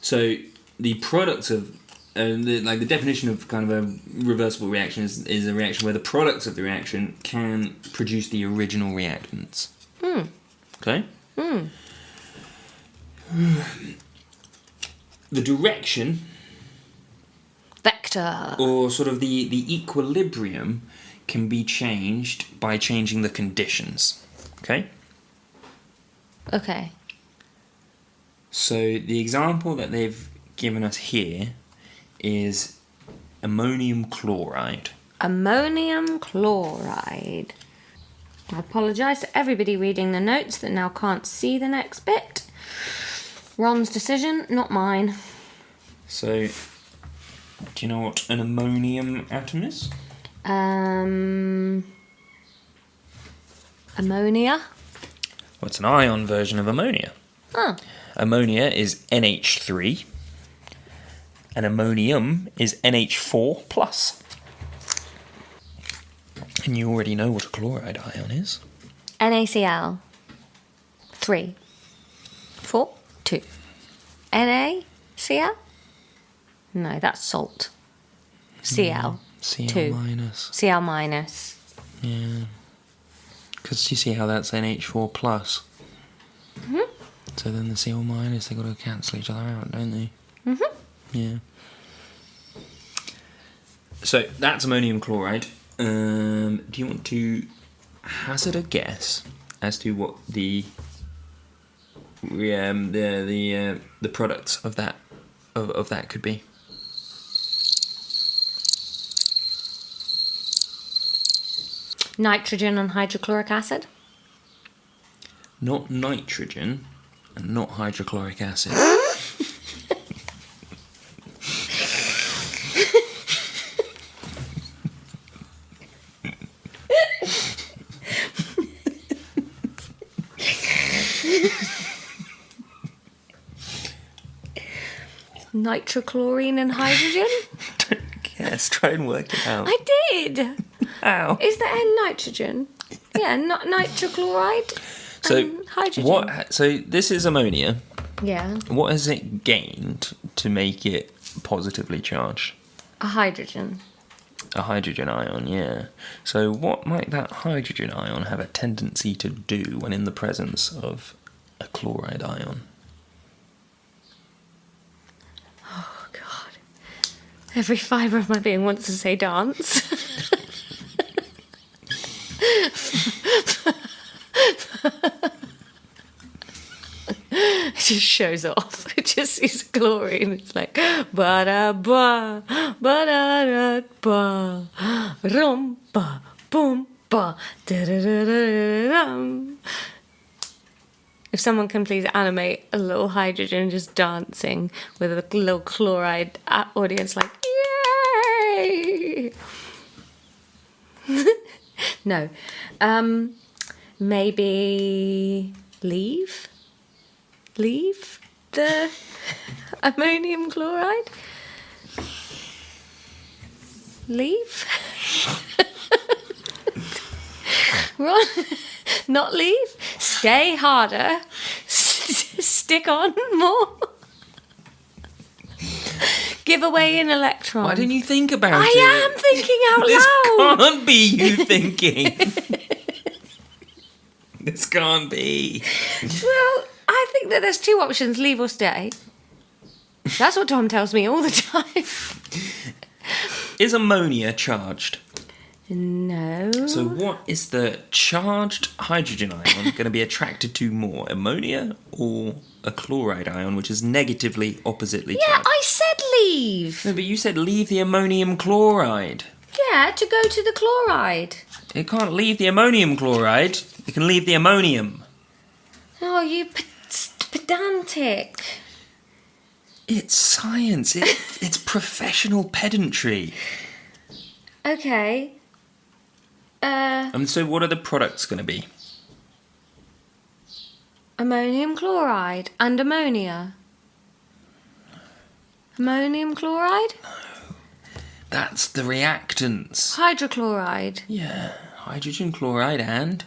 So the product of the definition of kind of a reversible reaction is a reaction where the products of the reaction can produce the original reactants. Okay? The direction Vector. or sort of the equilibrium can be changed by changing the conditions. Okay? Okay. So the example that they've given us here is ammonium chloride. Ammonium chloride. I apologise to everybody reading the notes that now can't see the next bit. Ron's decision, not mine. So, do you know what an ammonium atom is? Ammonia. What's an ion version of ammonia? Oh. Ammonia is NH3, and ammonium is NH4 plus. And you already know what a chloride ion is. NaCl. 3. 4. 2. NaCl? No, that's salt. Cl. Cl 2. minus. Cl minus. Yeah. Because you see how that's NH4 plus. Mm-hmm. So then the Cl minus, they've got to cancel each other out, don't they? Mm-hmm. Yeah. So that's ammonium chloride. Do you want to hazard a guess as to what the products of that could be? Nitrogen and hydrochloric acid? Not nitrogen and not hydrochloric acid. Nitrochlorine and hydrogen? Yes, try and work it out. I did. How? Is there nitrogen? Yeah, nitrochloride So and hydrogen. So this is ammonia. Yeah, What has it gained to make it positively charged? a hydrogen. A hydrogen ion, yeah. So what might that hydrogen ion have a tendency to do when in the presence of a chloride ion? Oh, God. Every fibre of my being wants to say dance. It just shows off. It just sees chlorine. It's like ba-da-ba, ba-da-da-ba, rum-ba, boom-ba, da-da-da-da-da-dum. If someone can please animate a little hydrogen just dancing with a little chloride audience like, yay! No. Maybe leave the ammonium chloride? Leave? Ron, not leave? Stay harder. Stick on more. Give away an electron. Why didn't you think about it? I am thinking out This loud. can't be you thinking. This can't be. Well, I think that there's two options, leave or stay. That's what Tom tells me all the time. Is ammonia charged? No. So what is the charged hydrogen ion going to be attracted to more, ammonia or a chloride ion, which is negatively oppositely Yeah, charged? I said leave. No, but you said leave the ammonium chloride. Yeah, to go to the chloride. It can't leave the ammonium chloride. It can leave the ammonium. Oh, you pedantic. It's science. It's professional pedantry. Okay. And so what are the products going to be? Ammonium chloride and ammonia. Ammonium chloride? That's the reactants. Hydrochloride. Yeah, hydrogen chloride and...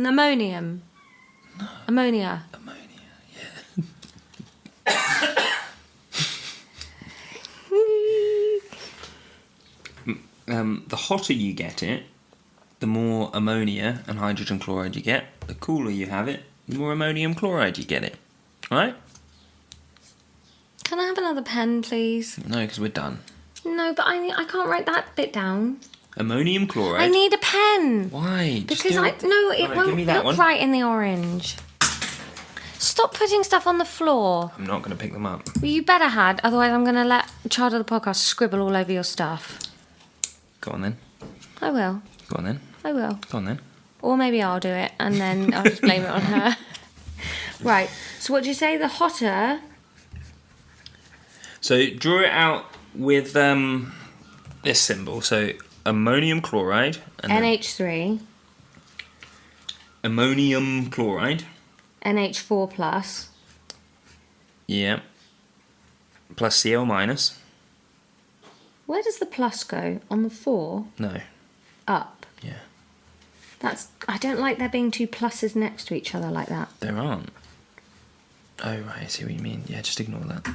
Ammonium. No. Ammonia. Ammonia, yeah. The hotter you get it, the more ammonia and hydrogen chloride you get. The cooler you have it, the more ammonium chloride you get it. Right? Can I have another pen, please? No, because we're done. No, but I can't write that bit down. Ammonium chloride. I need a pen. Why? Because it won't give me that look one. right in the orange. Stop putting stuff on the floor. I'm not going to pick them up. Well, you better had, otherwise I'm going to let Child of the Podcast scribble all over your stuff. Go on then. I will. Go on then. I will. Go on then. Or maybe I'll do it, and then I'll just blame it on her. Right. So what do you say? The hotter... So draw it out with this symbol. So ammonium chloride. And NH3. Ammonium chloride. NH4 plus. Yeah. Plus Cl minus. Where does the plus go? On the 4? No. Up. Yeah. I don't like there being two pluses next to each other like that. There aren't. Oh, right, I see what you mean. Yeah, just ignore that.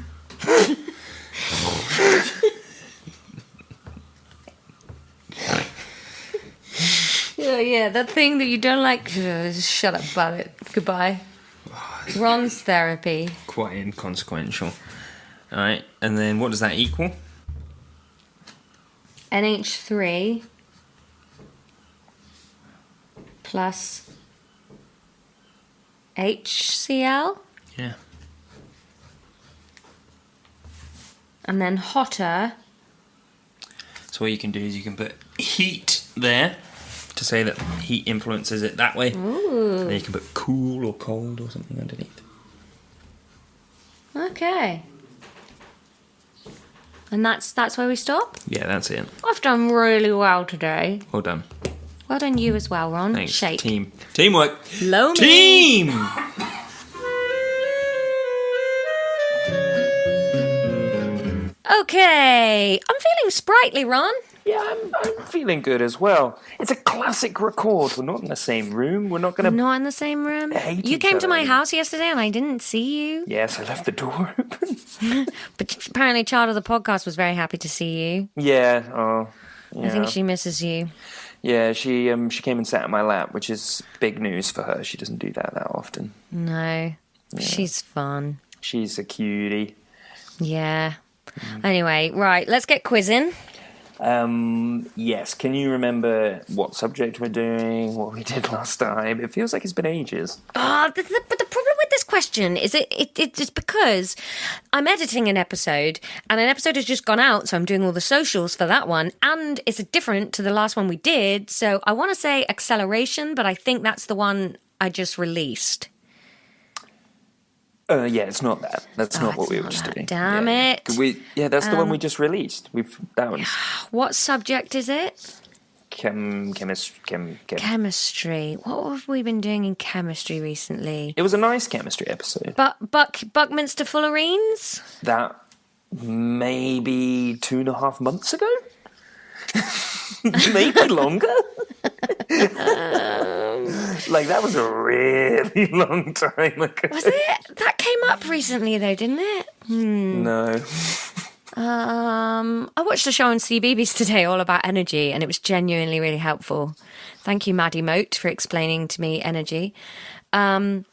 Yeah, that thing that you don't like. Just shut up about it. Goodbye. Ron's therapy. Quite inconsequential. Alright, and then what does that equal? NH3 plus HCl. Yeah. And then hotter. So what you can do is you can put heat there to say that heat influences it that way. Ooh. And then you can put cool or cold or something underneath. Okay. And that's where we stop? Yeah, that's it. I've done really well today. Well done. Well done you as well, Ron. Thanks. Shake. Teamwork. Low me. Team! Okay. I'm feeling sprightly, Ron. Yeah, I'm feeling good as well. It's a classic record. We're not in the same room. We're not going to... Not in the same room. hate You each came to my other. house yesterday and I didn't see you. Yes, I left the door open. But apparently Child of the Podcast was very happy to see you. Yeah, oh... Yeah. I think she misses you. Yeah, she came and sat in my lap, which is big news for her. She doesn't do that often. No. She's fun. She's a cutie. Yeah. Anyway, right, let's get quizzing. Yes, can you remember what subject we're doing, what we did last time? It feels like it's been ages. But the problem with this question is it's because I'm editing an episode and an episode has just gone out, so I'm doing all the socials for that one, and it's different to the last one we did, so I want to say acceleration, but I think that's the one I just released. Yeah, it's not that. That's not what we were just doing. Damn it. That's the one we just released. That one's What subject is it? chemistry. Chemistry. What have we been doing in chemistry recently? It was a nice chemistry episode. Buckminster Fullerenes? That maybe 2.5 months ago? Maybe longer? Like, that was a really long time ago. Was it? That came up recently, though, didn't it? No. I watched a show on CBeebies today all about energy, and it was genuinely really helpful. Thank you, Maddie Moat, for explaining to me energy. What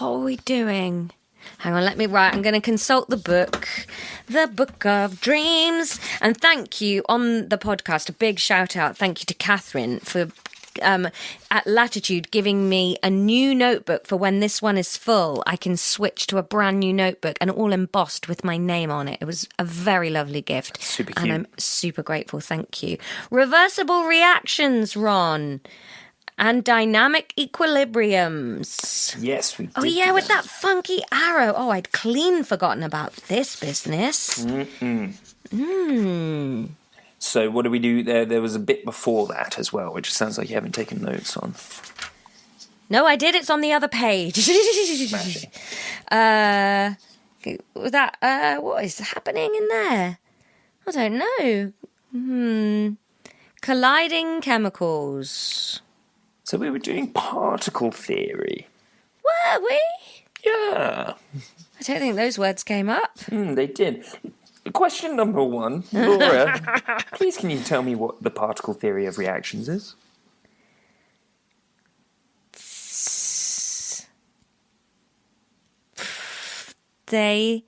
are we doing? Hang on, I'm going to consult the book of Dreams. And thank you on the podcast, a big shout out. Thank you to Catherine for at Latitude giving me a new notebook for when this one is full. I can switch to a brand new notebook and all embossed with my name on it. It was a very lovely gift. Super cute. And I'm super grateful. Thank you. Reversible reactions, Ron. And dynamic equilibriums. Yes, we did. Oh, yeah, with that funky arrow. Oh, I'd clean forgotten about this business. So what do we do there? There was a bit before that as well, which sounds like you haven't taken notes on. No, I did. It's on the other page. Smashing. What is happening in there? I don't know. Colliding chemicals. So we were doing particle theory. Were we? Yeah. I don't think those words came up. They did. Question number 1, Laura, please can you tell me what the particle theory of reactions is? They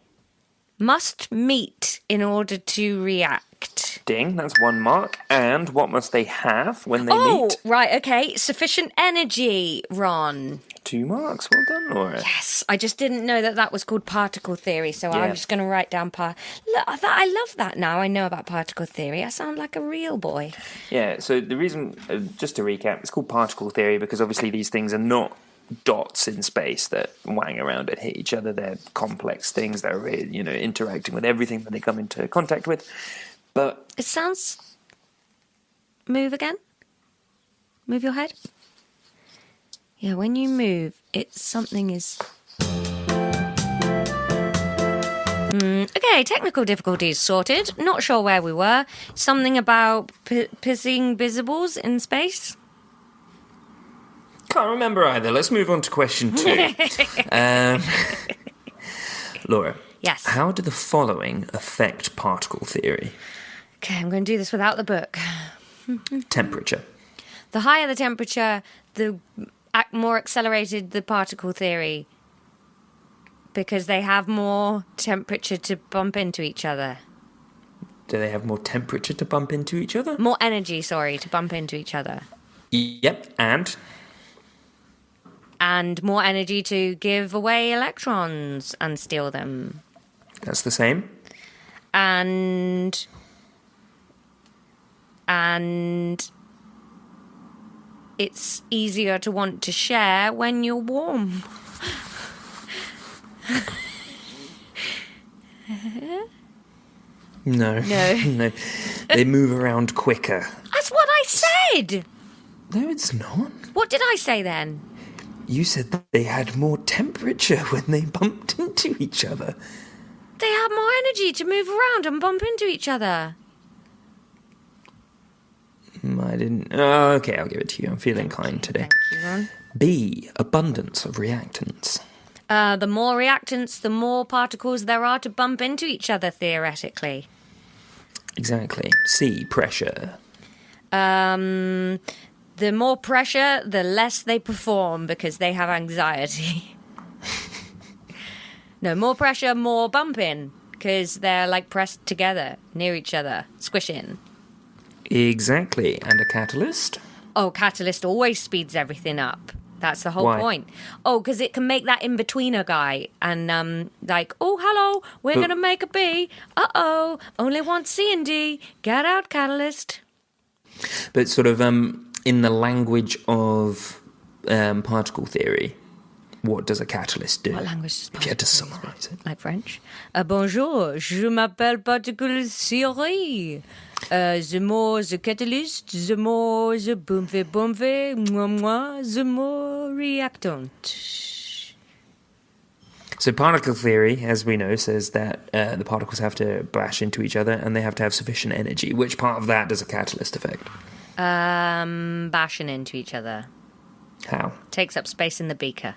must meet in order to react. Correct. Ding, that's 1 mark. And what must they have when they meet? Oh, right, okay. Sufficient energy, Ron. 2 marks. Well done, Laura. Yes, I just didn't know that was called particle theory, so I'm just going to write down Look, I love that now. I know about particle theory. I sound like a real boy. Yeah, so the reason, just to recap, it's called particle theory because obviously these things are not dots in space that wang around and hit each other. They're complex things that are, interacting with everything that they come into contact with. But it sounds... Move again? Move your head? Yeah, when you move, something is... Okay, technical difficulties sorted. Not sure where we were. Something about pissing visibles in space? Can't remember either. Let's move on to question 2. Laura. Yes. How do the following affect particle theory? Okay, I'm going to do this without the book. Temperature. The higher the temperature, the more accelerated the particle theory. Because they have more temperature to bump into each other. Do they have more temperature to bump into each other? More energy, to bump into each other. Yep, and? And more energy to give away electrons and steal them. That's the same. And it's easier to want to share when you're warm. No. No. They move around quicker. That's what I said! No, it's not. What did I say then? You said that they had more temperature when they bumped into each other. They have more energy to move around and bump into each other. I didn't... Oh, okay, I'll give it to you. I'm feeling kind today. Thank you, Ron. B, abundance of reactants. The more reactants, the more particles there are to bump into each other, theoretically. Exactly. C, pressure. The more pressure, the less they perform because they have anxiety. No, more pressure, more bumping because they're like pressed together, near each other, squishing. Exactly. And a catalyst? Oh, catalyst always speeds everything up. That's the whole Why? point. Oh, because it can make that in-betweener guy. And, oh, hello, we're going to make a B. Uh-oh, only want C and D. Get out, catalyst. But sort of in the language of particle theory, what does a catalyst do? What language does If you had to particle summarise it. Like French? Bonjour, je m'appelle particle theory. The more the catalyst, the more the boomve, moi, the more reactant. So particle theory, as we know, says that the particles have to bash into each other and they have to have sufficient energy. Which part of that does a catalyst affect? Bashing into each other. How? Takes up space in the beaker.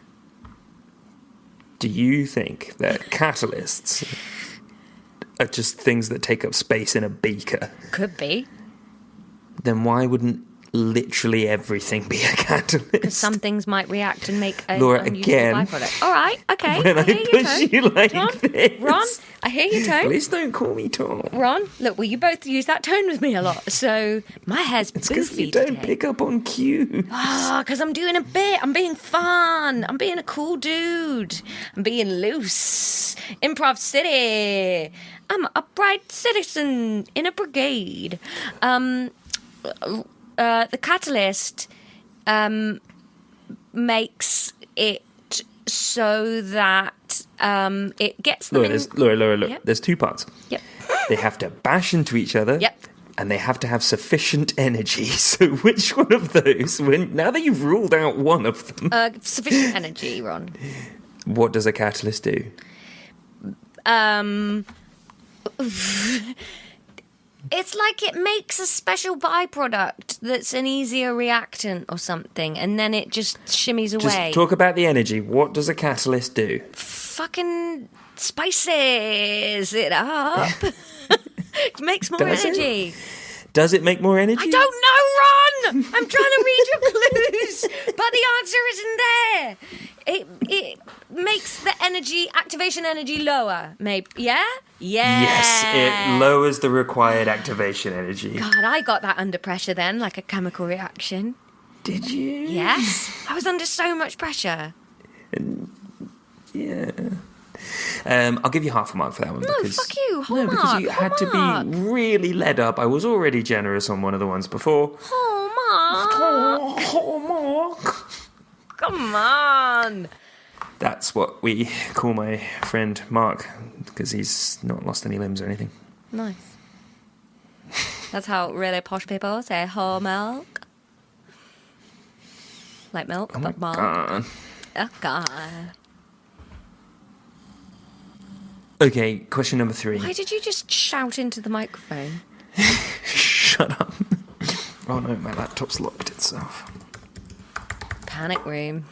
Do you think that catalysts are just things that take up space in a beaker? Could be. Then why wouldn't literally everything be a catalyst? Because some things might react and make a Laura, unuseful again, byproduct. All right, okay. when I hear push you like Ron, this. Ron, I hear your tone. Please don't call me Tom. Ron, look, well, you both use that tone with me a lot, so my hair's It's because boofy you don't today. pick up on cues. Because I'm doing a bit. I'm being fun. I'm being a cool dude. I'm being loose. Improv City. I'm an upright citizen in a brigade. The catalyst makes it so that it gets them Laura, Yep. there's 2 parts. Yep. They have to bash into each other. Yep. And they have to have sufficient energy. So which one of those, now that you've ruled out one of them, Sufficient energy, Ron. what does a catalyst do? It's like it makes a special byproduct that's an easier reactant or something, and then it just shimmies away. Just talk about the energy. What does a catalyst do? Fucking spices it up. It makes more Does it? energy. Does it make more energy? I don't know, Ron! I'm trying to read your clues, but the answer isn't there. it makes the activation energy lower. Maybe, yeah? Yeah. Yes, it lowers the required activation energy. God, I got that under pressure then, like a chemical reaction. Did you? Yes. I was under so much pressure. Yeah. I'll give you half a mark for that one. No, because, fuck you. No, because you had to be really led up. I was already generous on one of the ones before. Hallmark. Come on. That's what we call my friend Mark, because he's not lost any limbs or anything. Nice. That's how really posh people say Hallmark. Like milk, Oh but my Mark. God. Oh, God. Okay, question number 3. Why did you just shout into the microphone? Shut up. Oh no, my laptop's locked itself. Panic room.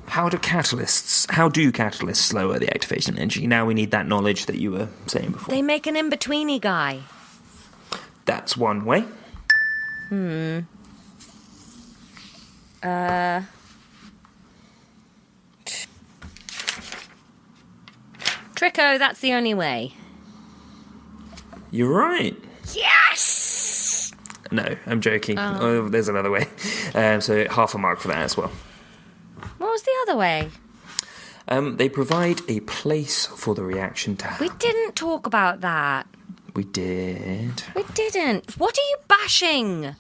How do catalysts lower the activation energy? Now we need that knowledge that you were saying before. They make an in-betweeny guy. That's one way. Tricko, that's the only way. You're right. Yes! No, I'm joking. Oh, there's another way. So half a mark for that as well. What was the other way? They provide a place for the reaction to happen. We didn't talk about that. We did. We didn't. What are you bashing?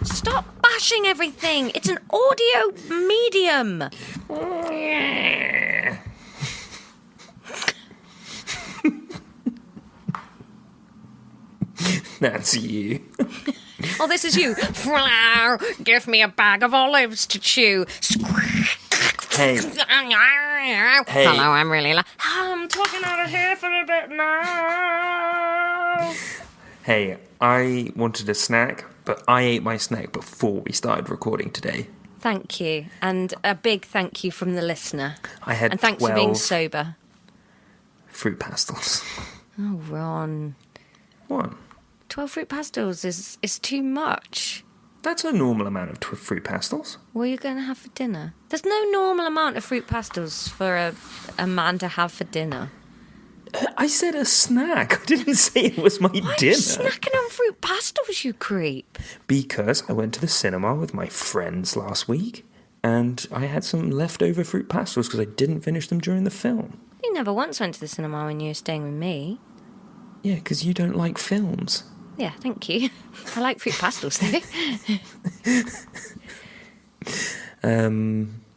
Stop bashing everything. It's an audio medium. That's you. Oh, this is you. Give me a bag of olives to chew. Hey. Hello, I'm really I'm talking out of here for a bit now. Hey, I wanted a snack, but I ate my snack before we started recording today. Thank you. And a big thank you from the listener. I had And thanks for being sober. fruit pastels. Oh, Ron. What? 12 fruit pastels is too much. That's a normal amount of fruit pastels. What are you going to have for dinner? There's no normal amount of fruit pastels for a man to have for dinner. I said a snack. I didn't say it was my dinner. Why are you snacking on fruit pastels, you creep? Because I went to the cinema with my friends last week, and I had some leftover fruit pastels because I didn't finish them during the film. You never once went to the cinema when you were staying with me. Yeah, because you don't like films. Yeah, thank you. I like fruit pastels, though.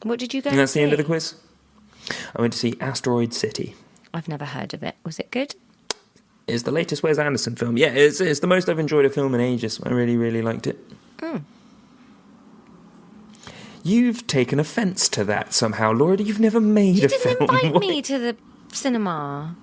What did you go And that's see? the end of the quiz. I went to see Asteroid City. I've never heard of it. Was it good? It's the latest Wes Anderson film. Yeah, it's the most I've enjoyed a film in ages. I really, really liked it. You've taken offence to that somehow, Laura. You've never made a film. You didn't invite me to the cinema.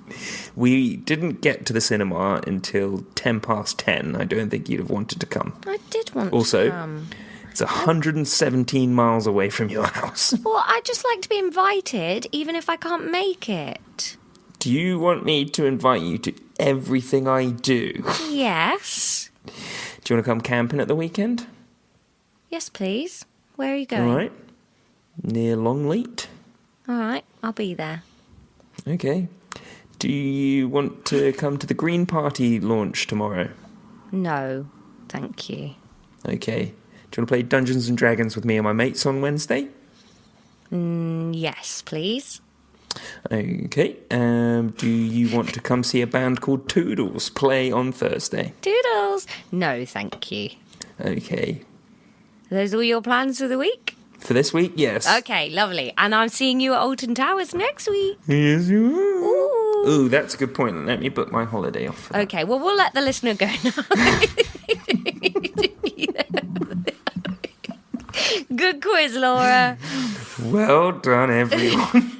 We didn't get to the cinema until 10:10. I don't think you'd have wanted to come. I did want Also, to come. It's 117 miles away from your house. Well, I just like to be invited, even if I can't make it. Do you want me to invite you to everything I do? Yes. Do you want to come camping at the weekend? Yes, please. Where are you going? All right. Near Longleat. All right, I'll be there. Okay. Do you want to come to the Green Party launch tomorrow? No, thank you. Okay. Do you want to play Dungeons and Dragons with me and my mates on Wednesday? Yes, please. Okay. Do you want to come see a band called Toodles play on Thursday? Doodles. No, thank you. Okay. Are those all your plans for the week? For this week, yes. Okay, lovely. And I'm seeing you at Alton Towers next week. Yes, you are. Ooh. Ooh, that's a good point. Let me book my holiday off for that. Okay, well, we'll let the listener go now. Good quiz, Laura. Well done, everyone.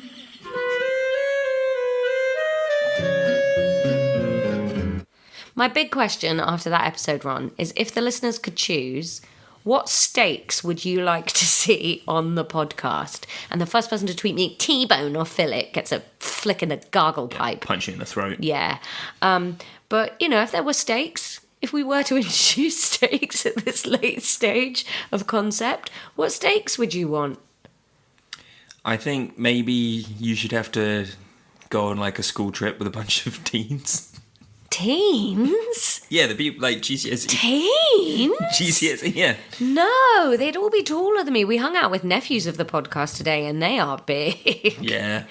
My big question after that episode, Ron, is if the listeners could choose, what steaks would you like to see on the podcast? And the first person to tweet me T-bone or fillet gets a flick in the gargle pipe. Punch you in the throat. Yeah. But, you know, if there were steaks, if we were to introduce steaks at this late stage of concept, what steaks would you want? I think maybe you should have to go on like a school trip with a bunch of teens. Teens? Yeah, the people like GCSE. Teens? GCSE, yeah. No, they'd all be taller than me. We hung out with nephews of the podcast today, and they are big. Yeah.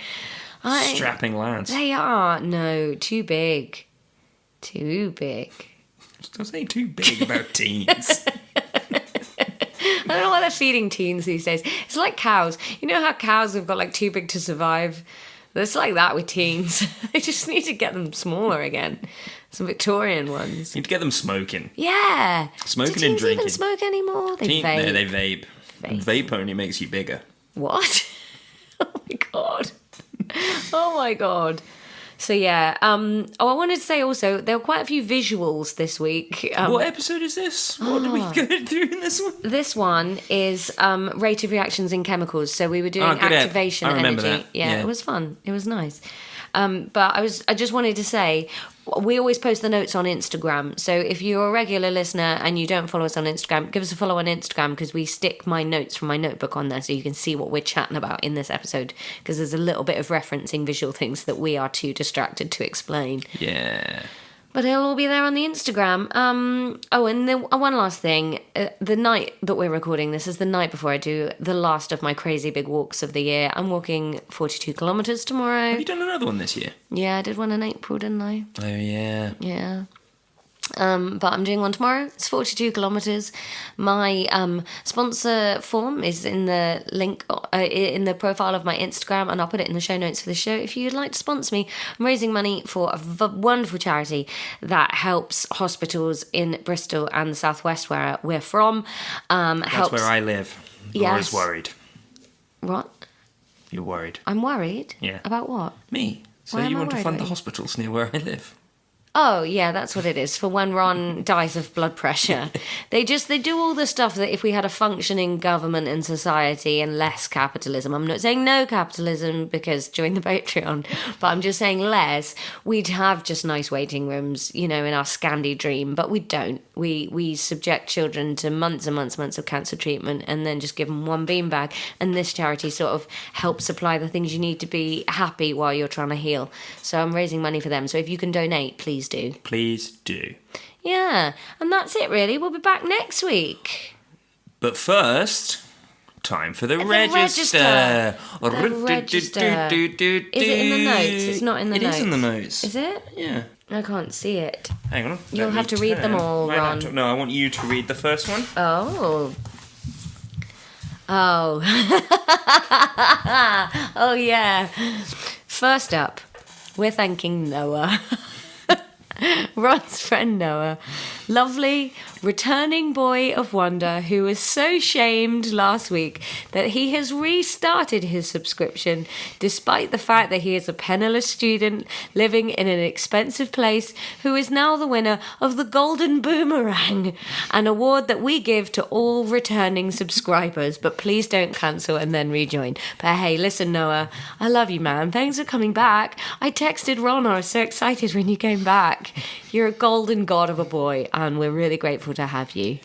Strapping lads. They are. No, too big. Too big. Don't say too big about teens. I don't know why they're feeding teens these days. It's like cows. You know how cows have got like too big to survive? It's like that with teens. They just need to get them smaller again. Some Victorian ones. Need to get them smoking. Yeah. Smoking Do and teens drinking. even smoke anymore? They vape. No, they vape. Vape only makes you bigger. What? Oh my god. Oh my god. So yeah, I wanted to say also, there were quite a few visuals this week. What episode is this? What did we go through in this one? This one is rate of reactions in chemicals. So we were doing activation I remember energy. that. Yeah, it was fun. It was nice. But I just wanted to say, we always post the notes on Instagram. So if you're a regular listener and you don't follow us on Instagram, give us a follow on Instagram, because we stick my notes from my notebook on there so you can see what we're chatting about in this episode, because there's a little bit of referencing visual things that we are too distracted to explain. Yeah. But it'll all be there on the Instagram. And one last thing. The night that we're recording this is the night before I do the last of my crazy big walks of the year. I'm walking 42 kilometres tomorrow. Have you done another one this year? Yeah, I did one in April, didn't I? Oh, yeah. Yeah. But I'm doing one tomorrow. It's 42 kilometres. My sponsor form is in the link in the profile of my Instagram, and I'll put it in the show notes for the show. If you'd like to sponsor me, I'm raising money for a wonderful charity that helps hospitals in Bristol and the southwest where we're from. That's where I live. Laura's worried. What? You're worried. I'm worried? Yeah. About what? Me. So Why am you I want to worried fund about the you? hospitals near where I live? Oh, yeah, that's what it is. For when Ron dies of blood pressure. They do all the stuff that if we had a functioning government and society and less capitalism, I'm not saying no capitalism because join the Patreon, but I'm just saying less, we'd have just nice waiting rooms, in our Scandi dream, but we don't. We subject children to months and months and months of cancer treatment and then just give them one beanbag. And this charity sort of helps supply the things you need to be happy while you're trying to heal. So I'm raising money for them. So if you can donate, please do. Please do. Yeah, and that's it really. We'll be back next week. But first, time for the register. The register. Is it in the notes? It's not in the notes. It is in the notes. Is it? Yeah. I can't see it. Hang on. You'll have to read them all, Ron. No, I want you to read the first one. Oh. Oh. Oh, yeah. First up, we're thanking Noah. Ron's friend Noah. Lovely, returning boy of wonder who was so shamed last week that he has restarted his subscription despite the fact that he is a penniless student living in an expensive place who is now the winner of the Golden Boomerang, an award that we give to all returning subscribers. But please don't cancel and then rejoin. But hey, listen, Noah, I love you, man. Thanks for coming back. I texted Ron, I was so excited when you came back. You're a golden god of a boy, and we're really grateful to have you.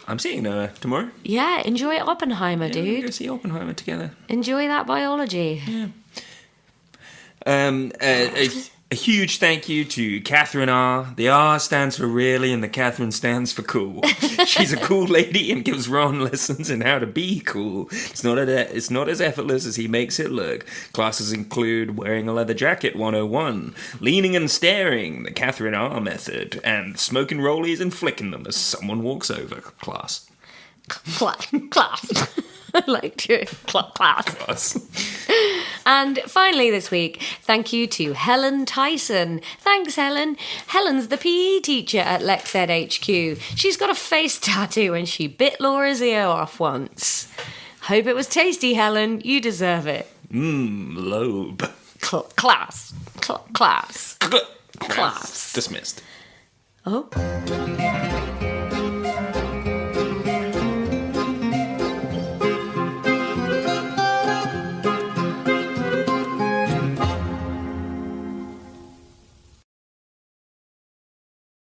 I'm seeing Noah tomorrow. Yeah, enjoy Oppenheimer, We're dude. going to see Oppenheimer together. Enjoy that biology. Yeah. A huge thank you to Catherine R. The R stands for really, and the Catherine stands for cool. She's a cool lady and gives Ron lessons in how to be cool. It's not as effortless as he makes it look. Classes include wearing a leather jacket 101, leaning and staring, the Catherine R. method, and smoking rollies and flicking them as someone walks over. Class. Class. I liked your class. And finally this week, thank you to Helen Tyson. Thanks, Helen. Helen's the PE teacher at Lexx HQ. She's got a face tattoo and she bit Laura's ear off once. Hope it was tasty, Helen. You deserve it. Lobe. Class. Class. Dismissed. Oh.